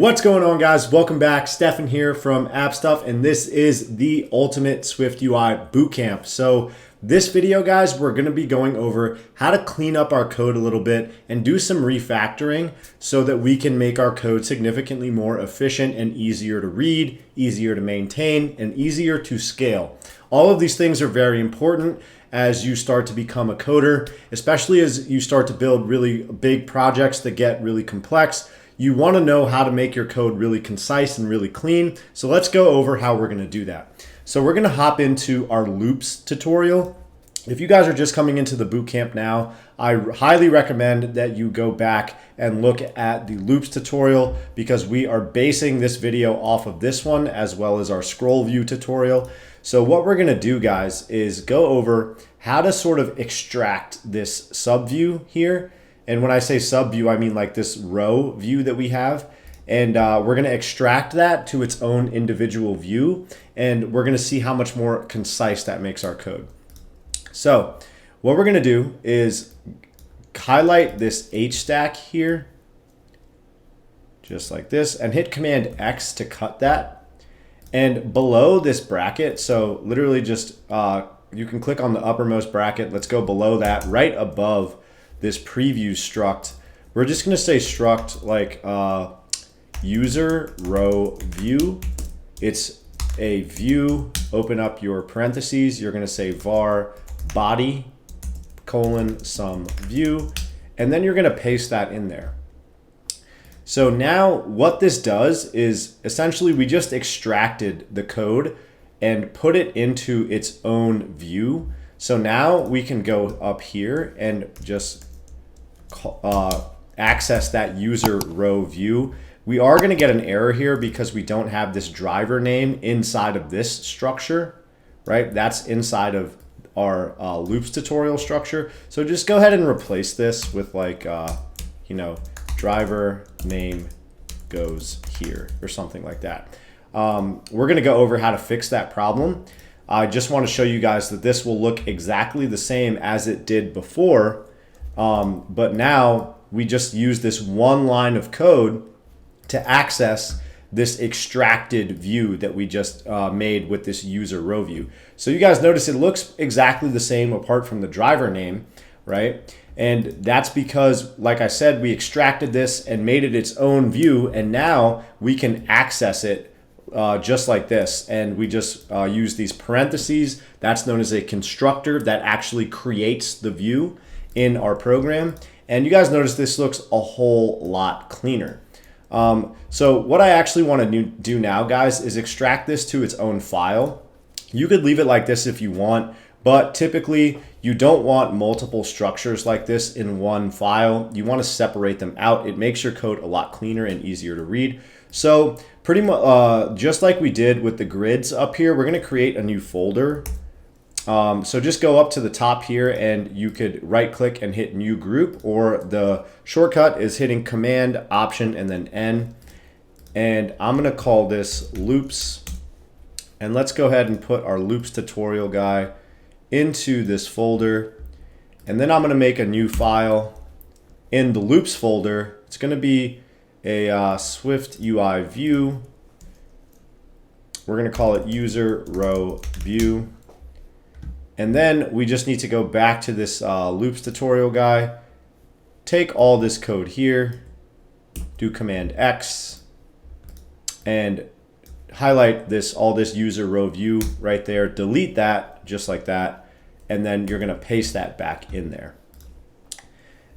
What's going on, guys? Welcome back. Stefan here from AppStuff, and this is the ultimate SwiftUI Bootcamp. So this video, guys, we're going to be going over how to clean up our code a little bit and do some refactoring so that we can make our code significantly more efficient and easier to read, easier to maintain, and easier to scale. All of these things are very important as you start to become a coder, especially as you start to build really big projects that get really complex. You want to know how to make your code really concise and really clean. So let's go over how we're going to do that. So we're going to hop into our loops tutorial. If you guys are just coming into the bootcamp now, I highly recommend that you go back and look at the loops tutorial because we are basing this video off of this one as well as our scroll view tutorial. So what we're going to do, guys, is go over how to sort of extract this subview here. And when I say subview, I mean like this row view that we have. And we're going to extract that to its own individual view. And we're going to see how much more concise that makes our code. So what we're going to do is highlight this H stack here, just like this, and hit Command X to cut that. And below this bracket, so literally just, you can click on the uppermost bracket. Let's go below that, right above this preview struct. We're just going to say struct like user row view. It's a view. Open up your parentheses. You're going to say var body colon some view, and then you're going to paste that in there. So now what this does is essentially we just extracted the code and put it into its own view. So now we can go up here and just access that user row view. We are going to get an error here because we don't have this driver name inside of this structure, right? That's inside of our loops tutorial structure. So just go ahead and replace this with like, driver name goes here or something like that. We're going to go over how to fix that problem. I just want to show you guys that this will look exactly the same as it did before. But now we just use this one line of code to access this extracted view that we just made with this user row view. So you guys notice it looks exactly the same apart from the driver name, right? And that's because, like I said, we extracted this and made it its own view, and now we can access it just like this. And we just use these parentheses. That's known as a constructor that actually creates the view in our program. And you guys notice this looks a whole lot cleaner. So what I actually want to do now, guys, is extract this to its own file. You could leave it like this if you want, but typically you don't want multiple structures like this in one file. You want to separate them out. It makes your code a lot cleaner and easier to read. So pretty much just like we did with the grids up here, we're going to create a new folder. So just go up to the top here and you could right click and hit new group, or the shortcut is hitting Command Option and then N. And I'm going to call this loops. And let's go ahead and put our loops tutorial guy into this folder. And then I'm going to make a new file in the loops folder. It's going to be a SwiftUI view. We're going to call it user row view. And then we just need to go back to this loops tutorial guy, take all this code here, do Command X, and highlight all this user row view right there, delete that just like that, and then you're going to paste that back in there.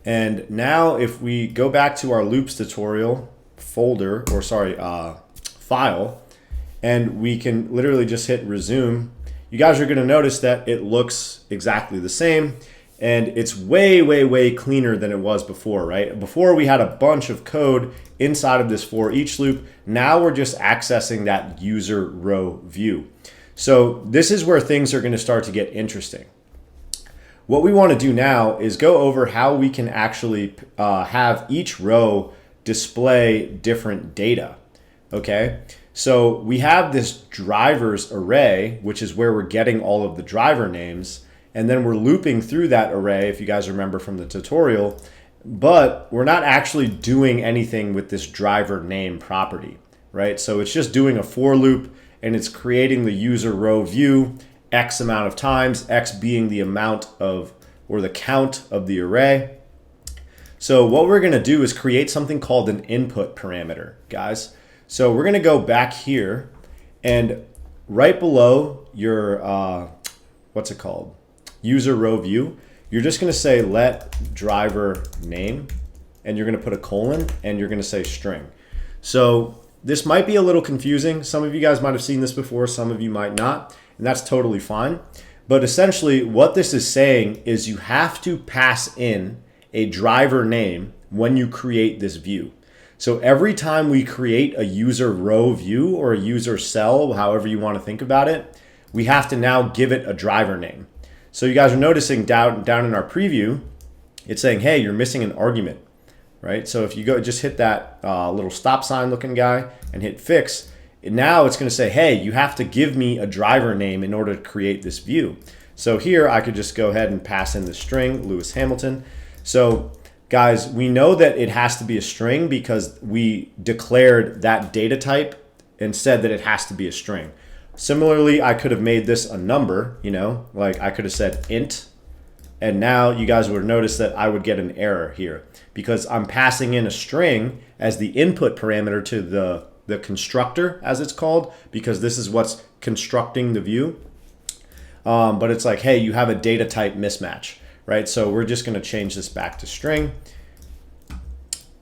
And now if we go back to our loops tutorial folder, or sorry, file, and we can literally just hit resume, you guys are going to notice that it looks exactly the same, and it's way, way, way cleaner than it was before, right? Before we had a bunch of code inside of this for each loop. Now we're just accessing that user row view. So this is where things are going to start to get interesting. What we want to do now is go over how we can actually have each row display different data, okay? So we have this drivers array, which is where we're getting all of the driver names. And then we're looping through that array, if you guys remember from the tutorial, but we're not actually doing anything with this driver name property, right? So it's just doing a for loop, and it's creating the user row view X amount of times, X being the amount of, or the count of the array. So what we're gonna do is create something called an input parameter, guys. So we're gonna go back here, and right below your, what's it called? User row view, you're just gonna say let driver name, and you're gonna put a colon, and you're gonna say string. So this might be a little confusing. Some of you guys might have seen this before, some of you might not, and that's totally fine. But essentially what this is saying is you have to pass in a driver name when you create this view. So every time we create a user row view or a user cell, however you want to think about it, we have to now give it a driver name. So you guys are noticing down in our preview, it's saying, hey, you're missing an argument, right? So if you go just hit that little stop sign looking guy and hit fix, now it's going to say, hey, you have to give me a driver name in order to create this view. So here I could just go ahead and pass in the string Lewis Hamilton. So guys, we know that it has to be a string because we declared that data type and said that it has to be a string. Similarly, I could have made this a number, you know, like I could have said int, and now you guys would notice that I would get an error here because I'm passing in a string as the input parameter to the constructor, as it's called, because this is what's constructing the view. But it's like, hey, you have a data type mismatch, right? So we're just gonna change this back to string.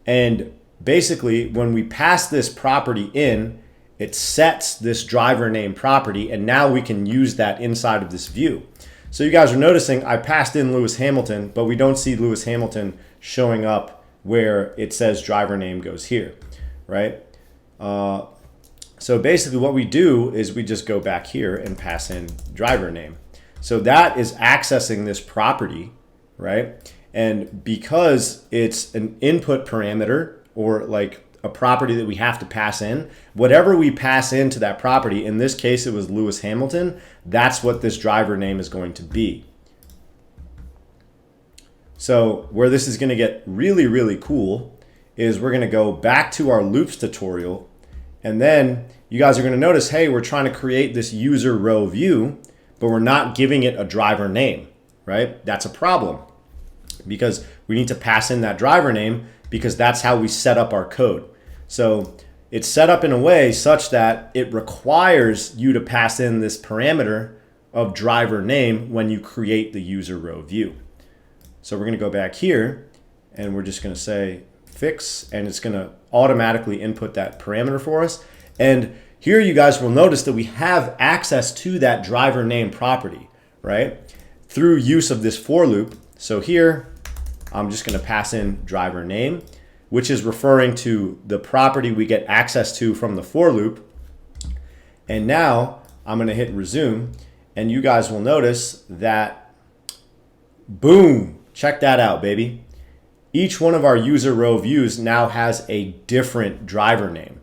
And basically when we pass this property in, it sets this driver name property, and now we can use that inside of this view. So you guys are noticing I passed in Lewis Hamilton, but we don't see Lewis Hamilton showing up where it says driver name goes here, right? So basically what we do is we just go back here and pass in driver name. So that is accessing this property, right? And because it's an input parameter, or like a property that we have to pass in, whatever we pass into that property, in this case it was Lewis Hamilton, that's what this driver name is going to be. So where this is going to get really, really cool is we're going to go back to our loops tutorial, and then you guys are going to notice, hey, we're trying to create this user row view, but we're not giving it a driver name, right? That's a problem because we need to pass in that driver name because that's how we set up our code. So it's set up in a way such that it requires you to pass in this parameter of driver name when you create the user row view. So we're going to go back here and we're just going to say fix, and it's going to automatically input that parameter for us. And here you guys will notice that we have access to that driver name property, right? Through use of this for loop. So here I'm just going to pass in driver name, which is referring to the property we get access to from the for loop. And now I'm going to hit resume, and you guys will notice that, boom, check that out, baby. Each one of our user row views now has a different driver name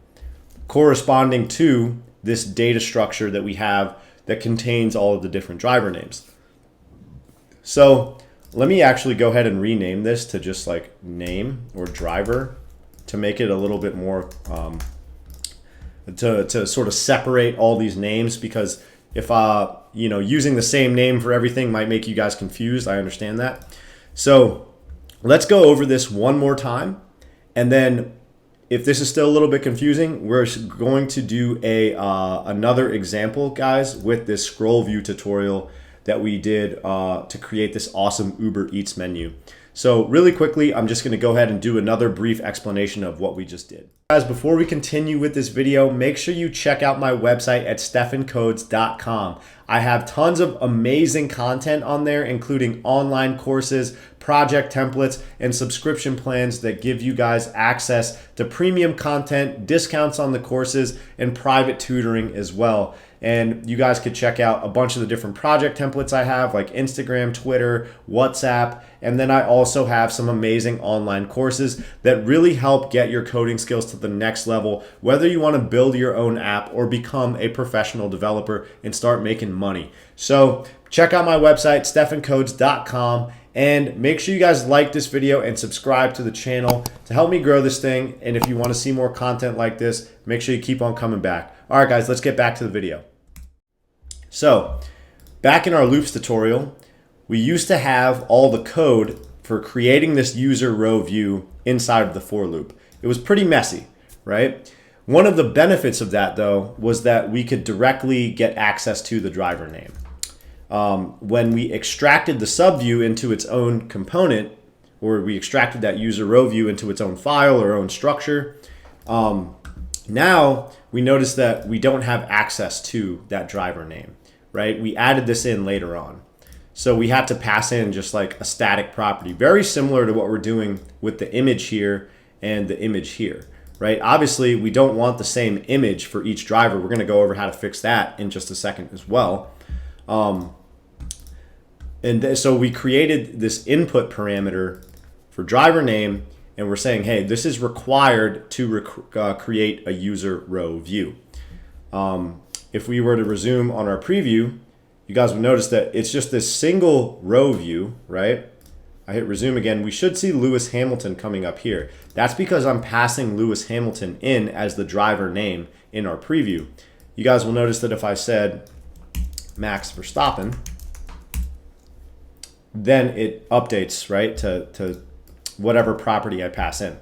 corresponding to this data structure that we have that contains all of the different driver names. So let me actually go ahead and rename this to just like name or driver to make it a little bit more, to sort of separate all these names, because if you know, using the same name for everything might make you guys confused. I understand that. So let's go over this one more time, and then if this is still a little bit confusing, we're going to do another example, guys, with this scroll view tutorial that we did to create this awesome UberEats menu. So really quickly, I'm just going to go ahead and do another brief explanation of what we just did. Guys, before we continue with this video, make sure you check out my website at stephancodes.com. I have tons of amazing content on there, including online courses, project templates, and subscription plans that give you guys access to premium content, discounts on the courses, and private tutoring as well. And you guys could check out a bunch of the different project templates I have, like Instagram, Twitter, WhatsApp, and then I also have some amazing online courses that really help get your coding skills to the next level, whether you want to build your own app or become a professional developer and start making money. So check out my website, stephancodes.com, And make sure you guys like this video and subscribe to the channel to help me grow this thing. And if you want to see more content like this, make sure you keep on coming back. All right, guys, let's get back to the video. So back in our loops tutorial, we used to have all the code for creating this user row view inside of the for loop. It was pretty messy, right? One of the benefits of that, though, was that we could directly get access to the driver name. When we extracted the subview into its own component, or we extracted that user row view into its own file or own structure, now we notice that we don't have access to that driver name, right? We added this in later on. So we had to pass in just like a static property, very similar to what we're doing with the image here and the image here, right? Obviously, we don't want the same image for each driver. We're going to go over how to fix that in just a second as well. So we created this input parameter for driver name, and we're saying, hey, this is required to create a user row view. If we were to resume on our preview, you guys will notice that it's just this single row view, right? I hit resume again. We should see Lewis Hamilton coming up here. That's because I'm passing Lewis Hamilton in as the driver name in our preview. You guys will notice that if I said Max Verstappen, then it updates, right, to whatever property I pass in.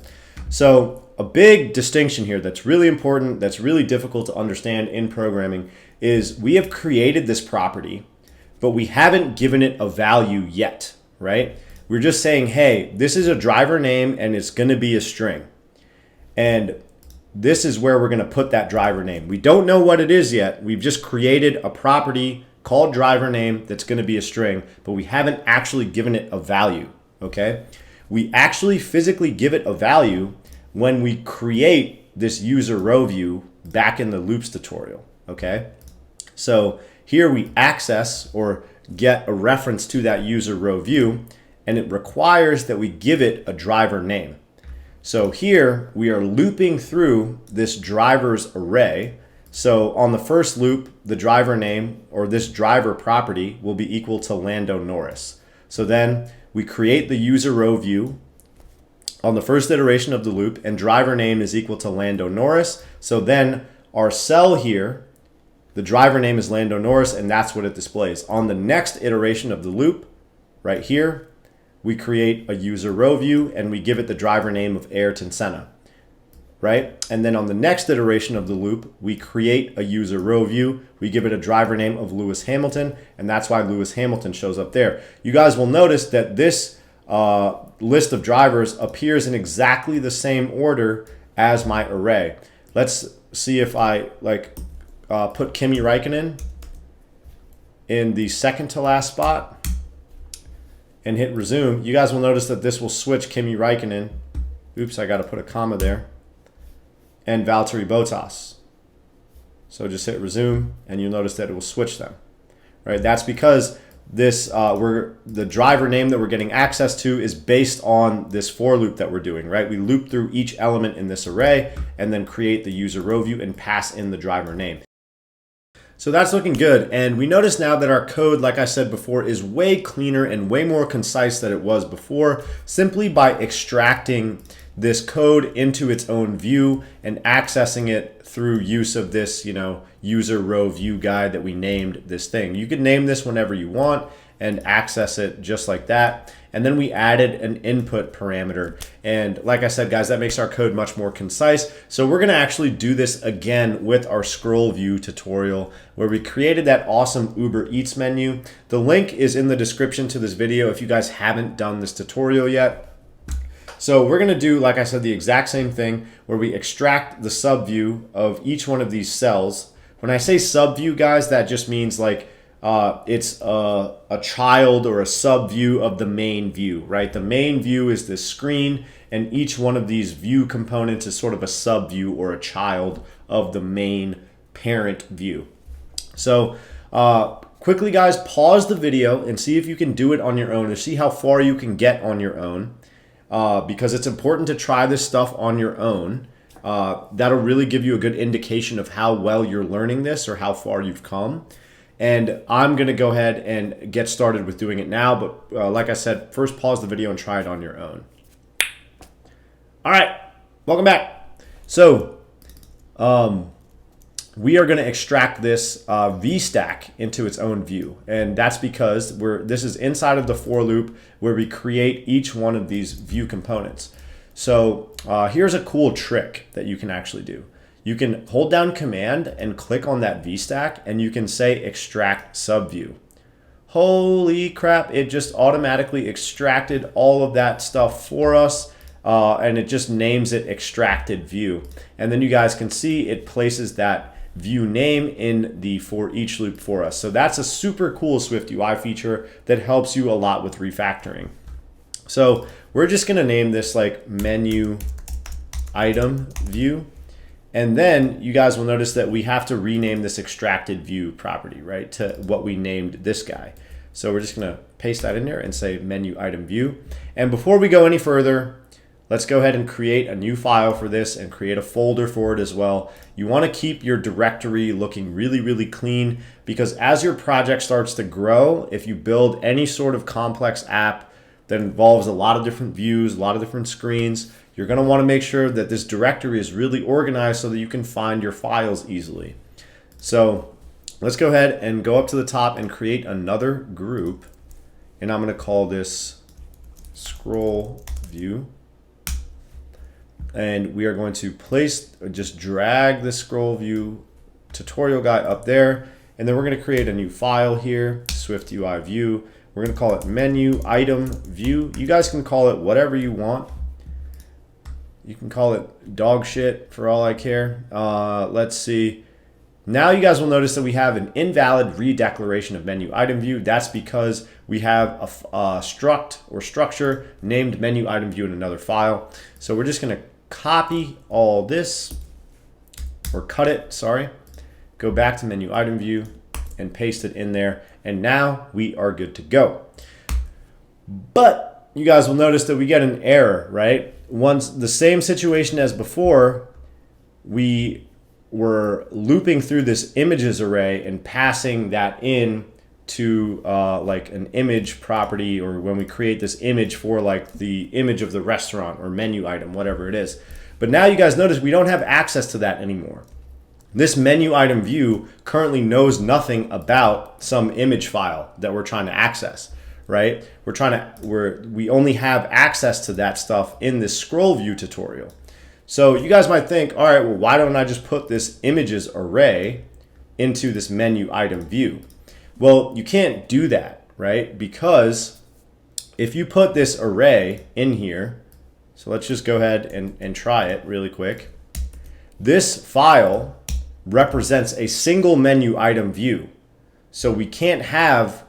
So a big distinction here that's really important, that's really difficult to understand in programming, is we have created this property, but we haven't given it a value yet, right? We're just saying, hey, this is a driver name and it's going to be a string. And this is where we're going to put that driver name. We don't know what it is yet. We've just created a property called driver name that's going to be a string, but we haven't actually given it a value, okay? We actually physically give it a value when we create this user row view back in the loops tutorial, okay? So here we access or get a reference to that user row view, and it requires that we give it a driver name. So here we are looping through this driver's array. So on the first loop, the driver name or this driver property will be equal to Lando Norris. So then we create the user row view on the first iteration of the loop, and driver name is equal to Lando Norris. So then our cell here, the driver name is Lando Norris, and that's what it displays. On the next iteration of the loop, right here, we create a user row view and we give it the driver name of Ayrton Senna, right? And then on the next iteration of the loop, we create a user row view. We give it a driver name of Lewis Hamilton, and that's why Lewis Hamilton shows up there. You guys will notice that this list of drivers appears in exactly the same order as my array. Let's see if I put Kimi Räikkönen in the second to last spot and hit resume. You guys will notice that this will switch Kimi Räikkönen. Oops, I got to put a comma there. And Valtteri Bottas. So just hit resume and you'll notice that it will switch them. Right? That's because this the driver name that we're getting access to is based on this for loop that we're doing, right? We loop through each element in this array and then create the user row view and pass in the driver name. So that's looking good. And we notice now that our code, like I said before, is way cleaner and way more concise than it was before, simply by extracting this code into its own view and accessing it through use of this, user row view guide that we named this thing. You can name this whenever you want and access it just like that. And then we added an input parameter. And like I said, guys, that makes our code much more concise. So we're gonna actually do this again with our scroll view tutorial where we created that awesome UberEats menu. The link is in the description to this video if you guys haven't done this tutorial yet. So we're gonna do, like I said, the exact same thing where we extract the subview of each one of these cells. When I say subview, guys, that just means like it's a child or a subview of the main view, right? The main view is this screen, and each one of these view components is sort of a subview or a child of the main parent view. So quickly, guys, pause the video and see if you can do it on your own, or see how far you can get on your own, because it's important to try this stuff on your own. That'll really give you a good indication of how well you're learning this or how far you've come. And I'm going to go ahead and get started with doing it now. But like I said, first pause the video and try it on your own. All right, welcome back. So we are going to extract this VStack into its own view. And that's because this is inside of the for loop where we create each one of these view components. So here's a cool trick that you can actually do. You can hold down Command and click on that VStack, and you can say extract subview. Holy crap, it just automatically extracted all of that stuff for us, and it just names it extracted view. And then you guys can see it places that view name in the for each loop for us. So that's a super cool SwiftUI feature that helps you a lot with refactoring. So we're just gonna name this like menu item view. And then you guys will notice that we have to rename this extracted view property, right, to what we named this guy. So we're just gonna paste that in there and say menu item view. And before we go any further, let's go ahead and create a new file for this and create a folder for it as well. You wanna keep your directory looking really, really clean, because as your project starts to grow, if you build any sort of complex app that involves a lot of different views, a lot of different screens, you're going to want to make sure that this directory is really organized so that you can find your files easily. So let's go ahead and go up to the top and create another group. And I'm going to call this scroll view. And we are going to just drag this scroll view tutorial guy up there. And then we're going to create a new file here, SwiftUI view. We're going to call it menu item view. You guys can call it whatever you want. You can call it dog shit for all I care. Let's see. Now you guys will notice that we have an invalid redeclaration of menu item view. That's because we have a struct or structure named menu item view in another file. So we're just going to copy all this, or cut it, sorry. Go back to menu item view and paste it in there. And now we are good to go. But you guys will notice that we get an error, right? Once the same situation as before, we were looping through this images array and passing that in to like an image property, or when we create this image for like the image of the restaurant or menu item, whatever it is. But now you guys notice we don't have access to that anymore. This menu item view currently knows nothing about some image file that we're trying to access. Right? We only have access to that stuff in this scroll view tutorial. So you guys might think, all right, well, why don't I just put this images array into this menu item view? Well, you can't do that, right? Because if you put this array in here, so let's just go ahead and try it really quick. This file represents a single menu item view. So we can't have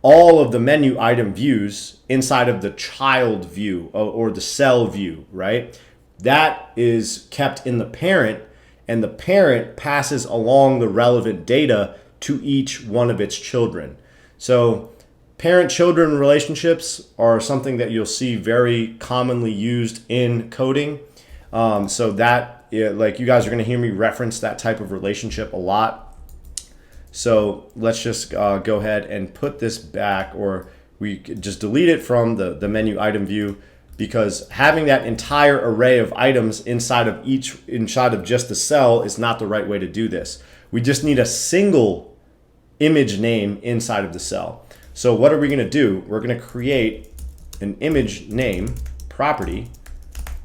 all of the menu item views inside of the child view or the cell view, right? That is kept in the parent, and the parent passes along the relevant data to each one of its children. So parent-children relationships are something that you'll see very commonly used in coding. So that, like, you guys are gonna hear me reference that type of relationship a lot. So let's just go ahead and put this back, or we could just delete it from the menu item view, because having that entire array of items inside of just the cell is not the right way to do this. We just need a single image name inside of the cell. So what are we going to do? We're going to create an image name property.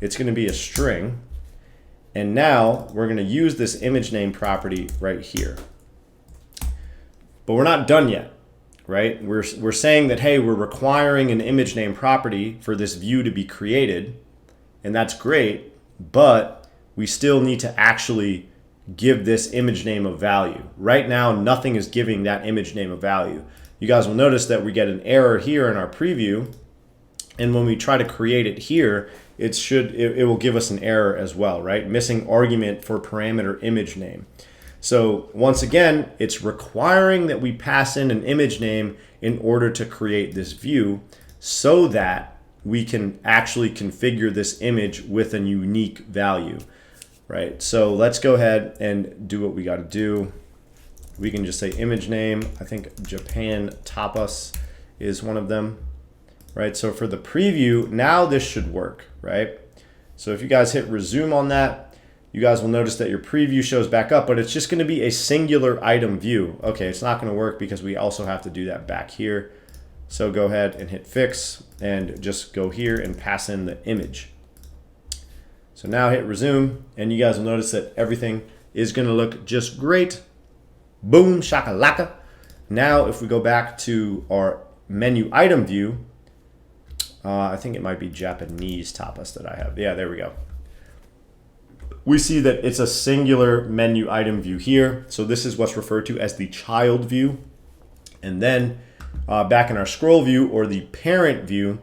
It's going to be a string. And now we're going to use this image name property right here. But we're not done yet, right? We're saying that, hey, we're requiring an image name property for this view to be created, and that's great, but we still need to actually give this image name a value. Right now, nothing is giving that image name a value. You guys will notice that we get an error here in our preview, and when we try to create it here, it will give us an error as well, right? Missing argument for parameter image name. So once again, it's requiring that we pass in an image name in order to create this view so that we can actually configure this image with a unique value, right? So let's go ahead and do what we got to do. we can just say image name. I think Japan tapas is one of them, right? So for the preview, now this should work, right? So if you guys hit resume on that, you guys will notice that your preview shows back up, but it's just going to be a singular item view. Okay, it's not going to work because we also have to do that back here. So go ahead and hit fix and just go here and pass in the image. So now hit resume and you guys will notice that everything is going to look just great. Boom, shakalaka. Now if we go back to our menu item view, I think it might be Japanese tapas that I have. Yeah, there we go. We see that it's a singular menu item view here. So this is what's referred to as the child view. And then back in our scroll view or the parent view,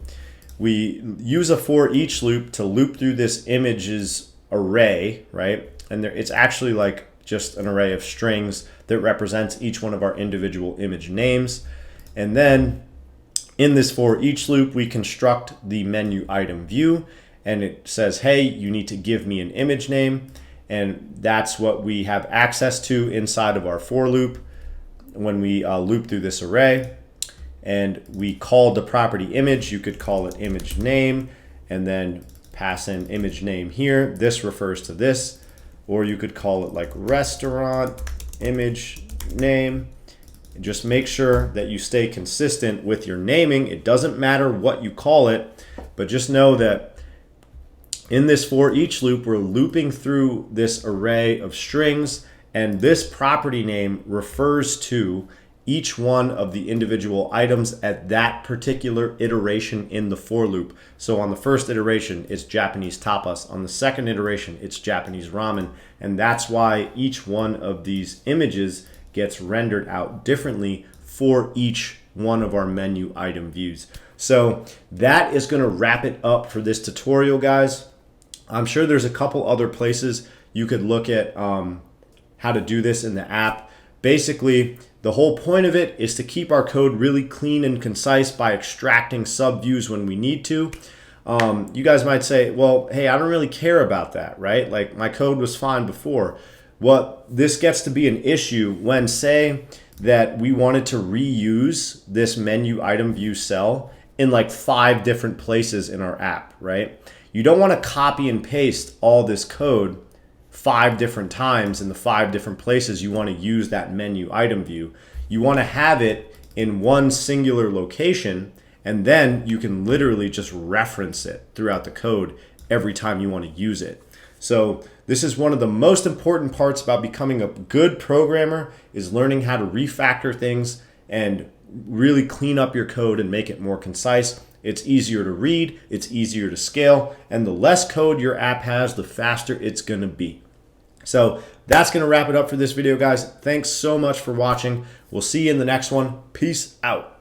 we use a for each loop to loop through this images array, right? And it's actually like just an array of strings that represents each one of our individual image names. And then in this for each loop, we construct the menu item view. And it says, hey, you need to give me an image name. And that's what we have access to inside of our for loop when we loop through this array. And we called the property image. You could call it image name and then pass in image name here. This refers to this. Or you could call it like restaurant image name. Just make sure that you stay consistent with your naming. It doesn't matter what you call it, but just know that in this for each loop, we're looping through this array of strings, and this property name refers to each one of the individual items at that particular iteration in the for loop. So on the first iteration, it's Japanese tapas. On the second iteration, it's Japanese ramen. And that's why each one of these images gets rendered out differently for each one of our menu item views. So that is going to wrap it up for this tutorial, guys. I'm sure there's a couple other places you could look at how to do this in the app. Basically, the whole point of it is to keep our code really clean and concise by extracting subviews when we need to. You guys might say, well, hey, I don't really care about that, right? Like my code was fine before. Well, this gets to be an issue when, say, that we wanted to reuse this menu item view cell in like 5 different places in our app, right? You don't want to copy and paste all this code 5 different times in the 5 different places you want to use that menu item view. You want to have it in one singular location, and then you can literally just reference it throughout the code every time you want to use it. So this is one of the most important parts about becoming a good programmer, is learning how to refactor things and really clean up your code and make it more concise. It's easier to read, it's easier to scale, and the less code your app has, the faster it's going to be. So that's going to wrap it up for this video, guys. Thanks so much for watching. We'll see you in the next one. Peace out.